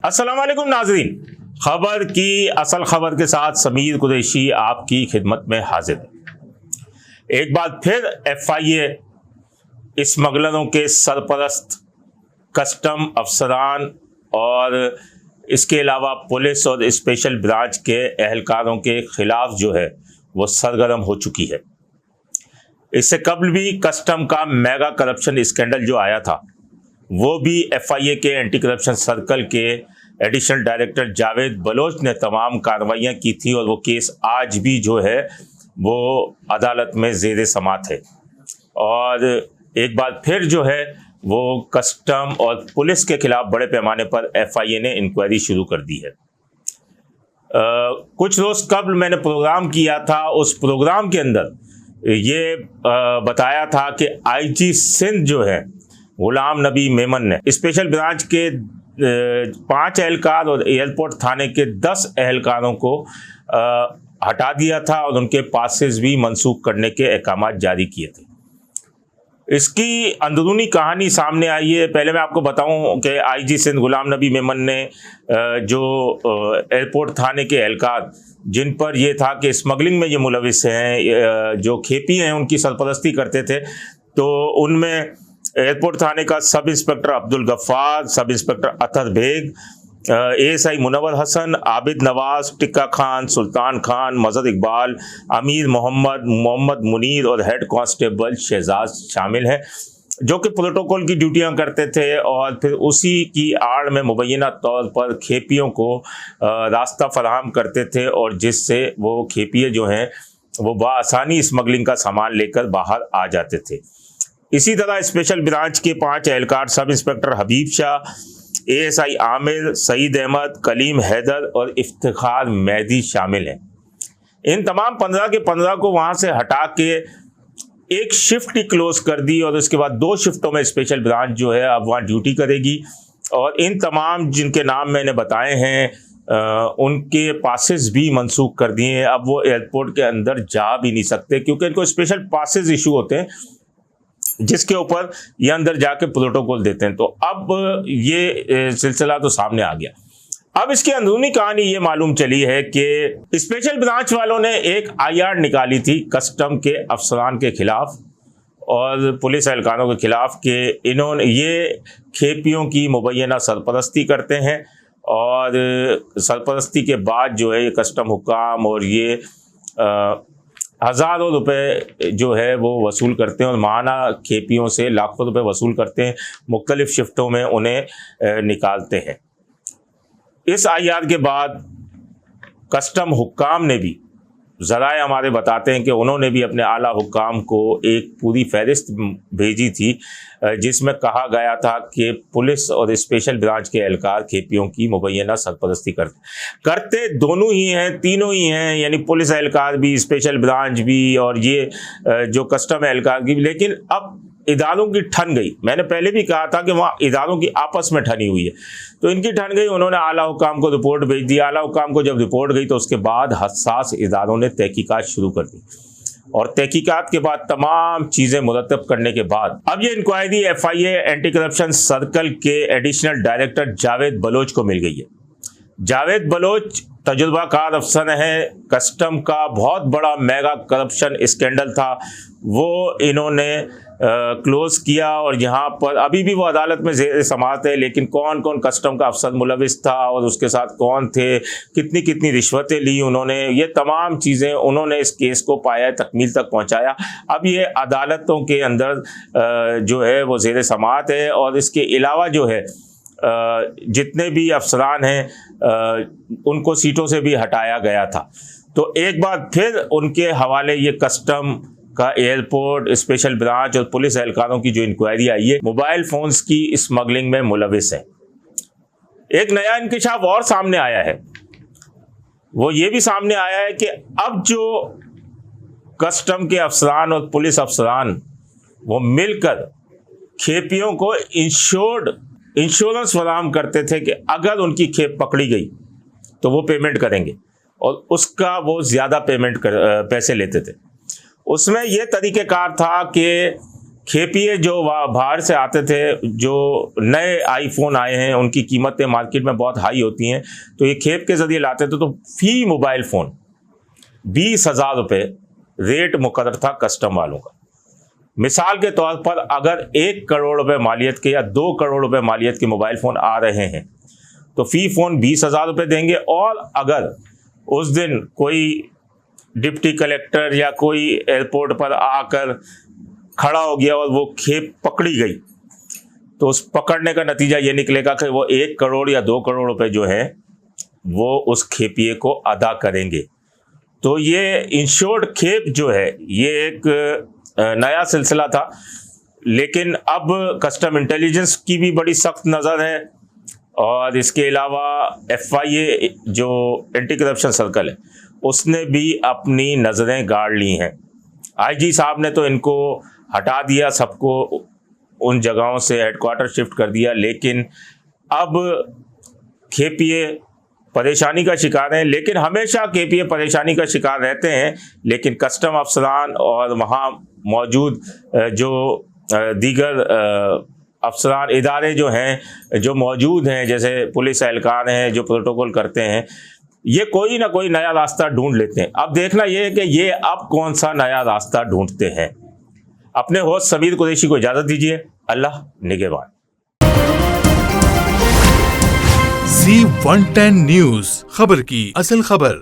अस्सलाम वालेकुम नाजरीन, खबर की असल खबर के साथ समीर कुरैशी आपकी खिदमत में हाजिर है। एक बार फिर FIA स्मगलरों के सरपरस्त कस्टम अफसरान और इसके अलावा पुलिस और स्पेशल ब्रांच के एहलकारों के खिलाफ जो है वो सरगर्म हो चुकी है। इससे कबल भी कस्टम का मेगा करप्शन स्कैंडल जो आया था वो भी FIA के एंटी करप्शन सर्कल के एडिशनल डायरेक्टर जावेद बलोच ने तमाम कार्रवाइयाँ की थी और वो केस आज भी जो है वो अदालत में ज़ेरे समात है। और एक बार फिर जो है वो कस्टम और पुलिस के खिलाफ बड़े पैमाने पर FIA ने इंक्वायरी शुरू कर दी है। कुछ रोज़ कबल मैंने प्रोग्राम किया था, उस प्रोग्राम के अंदर ये बताया था कि IG सिंध जो है गुलाम नबी मेमन ने स्पेशल ब्रांच के 5 एहलकार और एयरपोर्ट थाने के 10 एहलकारों को हटा दिया था और उनके पासेस भी मनसूख करने के अहकाम जारी किए थे। इसकी अंदरूनी कहानी सामने आई है। पहले मैं आपको बताऊं कि IG सिंध गुलाम नबी मेमन ने जो एयरपोर्ट थाने के एहलकार जिन पर यह था कि स्मगलिंग में ये मुलविस हैं, जो खेपी हैं, उनकी सरपरस्ती करते थे, तो उनमें एयरपोर्ट थाने का sub inspector Abdul Ghaffar, sub inspector Atar Baig, ASI Munawwar Hasan, Abid Nawaz, Tikka Khan, Sultan Khan, Mazhar Iqbal, Amir Mohammad Munir और हेड कांस्टेबल शहजाद शामिल हैं, जो कि प्रोटोकॉल की ड्यूटियां करते थे और फिर उसी की आड़ में मुबैना तौर पर खेपियों को रास्ता फराहम करते थे और जिससे वो खेपिए जो हैं वो बआसानी स्मगलिंग का सामान लेकर बाहर आ जाते थे। इसी तरह स्पेशल ब्रांच के 5 एहलकार सब इंस्पेक्टर हबीब शाह, ASI आमिर, सईद अहमद, कलीम हैदर और इफ्तिखार मेहदी शामिल हैं। इन तमाम 15 के 15 को वहां से हटा के एक शिफ्ट ही क्लोज कर दी और उसके बाद 2 शिफ्टों में स्पेशल ब्रांच जो है अब वहाँ ड्यूटी करेगी। और इन तमाम जिनके नाम मैंने बताए हैं उनके पासेस भी मनसूख कर दिए हैं। अब वो एयरपोर्ट के अंदर जा भी नहीं सकते क्योंकि इनको स्पेशल पासेस इशू होते हैं जिसके ऊपर ये अंदर जाके प्रोटोकॉल देते हैं। तो अब ये सिलसिला तो सामने आ गया। अब इसकी अंदरूनी कहानी ये मालूम चली है कि स्पेशल ब्रांच वालों ने एक IR निकाली थी कस्टम के अफसरान के खिलाफ और पुलिस एहलकारों के खिलाफ कि इन्होंने ये खेपियों की मुबैना सरपरस्ती करते हैं और सरपरस्ती के बाद जो है ये कस्टम हुक्काम और ये हज़ारों रुपए जो है वो वसूल करते हैं और माहाना खेपियों से लाखों रुपए वसूल करते हैं, मुख्तलिफ शिफ्टों में उन्हें निकालते हैं। इस IR के बाद कस्टम हुक्काम ने भी, ज़राए हमारे बताते हैं कि उन्होंने भी अपने आला हुक्काम को एक पूरी फहरिस्त भेजी थी जिसमें कहा गया था कि पुलिस और स्पेशल ब्रांच के एहलकार खेपियों की मुबैना सरपरस्ती करते दोनों ही हैं, तीनों ही हैं, यानी पुलिस एहलकार भी, स्पेशल ब्रांच भी और ये जो कस्टम एहलकार की भी। लेकिन अब इदारों की ठन गई। मैंने पहले भी कहा था कि वहाँ इदारों की आपस में ठनी हुई है, तो इनकी ठन गई। उन्होंने आला हुक्काम को रिपोर्ट भेज दी। आला हुक्काम को जब रिपोर्ट गई तो उसके बाद हसास इदारों ने तहकीकात शुरू कर दी और तहकीकात के बाद तमाम चीज़ें मुरतब करने के बाद अब ये inquiry FIA anti corruption circle के एडिशनल डायरेक्टर जावेद बलोच को मिल गई है। जावेद बलोच तजुर्बाकार अफसर हैं। कस्टम का बहुत बड़ा मेगा करप्शन स्कैंडल था, वो इन्होंने क्लोज किया और यहाँ पर अभी भी वो अदालत में ज़ेर समात है। लेकिन कौन कौन कस्टम का अफसर मुलविस था और उसके साथ कौन थे, कितनी कितनी रिश्वतें ली उन्होंने, ये तमाम चीज़ें उन्होंने इस केस को पाया, तकमील तक पहुँचाया। अब ये अदालतों के अंदर जो है वो ज़ेर समात है और इसके अलावा जो है जितने भी अफसरान हैं उनको सीटों से भी हटाया गया था। तो एक बार फिर उनके हवाले ये कस्टम का एयरपोर्ट, स्पेशल ब्रांच और पुलिस एहलकारों की जो इंक्वायरी आई है मोबाइल फोन्स की स्मगलिंग में मुलविस है। एक नया इंकशाफ और सामने आया है, वो ये भी सामने आया है कि अब जो कस्टम के अफसरान और पुलिस अफसरान वो मिलकर खेपियों को इंश्योरेंस फराहम करते थे कि अगर उनकी खेप पकड़ी गई तो वो पेमेंट करेंगे और उसका वो ज़्यादा पैसे लेते थे। उसमें यह तरीक़ेकार था कि खेपिए जो बाहर से आते थे, जो नए आईफोन आए हैं उनकी कीमतें मार्केट में बहुत हाई होती हैं, तो ये खेप के ज़रिए लाते थे। तो फी मोबाइल फ़ोन 20,000 रुपये रेट मुकर्रर था कस्टम वालों का। मिसाल के तौर पर अगर 1 करोड़ रुपए मालियत के या 2 करोड़ रुपए मालियत के मोबाइल फ़ोन आ रहे हैं तो फ़ी फ़ोन 20,000 रुपये देंगे। और अगर उस दिन कोई डिप्टी कलेक्टर या कोई एयरपोर्ट पर आकर खड़ा हो गया और वो खेप पकड़ी गई, तो उस पकड़ने का नतीजा ये निकलेगा कि वो 1 करोड़ या 2 करोड़ रुपए जो हैं वो उस खेपिए को अदा करेंगे। तो ये इंश्योर्ड खेप जो है ये एक नया सिलसिला था, लेकिन अब कस्टम इंटेलिजेंस की भी बड़ी सख्त नज़र है और इसके अलावा FIA जो एंटी करप्शन सर्कल है उसने भी अपनी नज़रें गाड़ ली हैं। IG साहब ने तो इनको हटा दिया, सबको उन जगहों से हेडक्वार्टर शिफ्ट कर दिया, लेकिन अब खेपिए परेशानी का शिकार हैं। लेकिन हमेशा खेपिए परेशानी का शिकार रहते हैं, लेकिन कस्टम अफसरान और वहाँ मौजूद जो दीगर अफसरान इदारे जो हैं जो मौजूद हैं, जैसे पुलिस एहलकार हैं जो प्रोटोकॉल करते हैं, ये कोई ना कोई नया रास्ता ढूंढ लेते हैं। अब देखना ये है कि ये अब कौन सा नया रास्ता ढूंढते हैं। अपने होस्ट समीर कुरैशी को इजाज़त दीजिए। अल्लाह निगहबान। Z110 न्यूज़, खबर की असल खबर।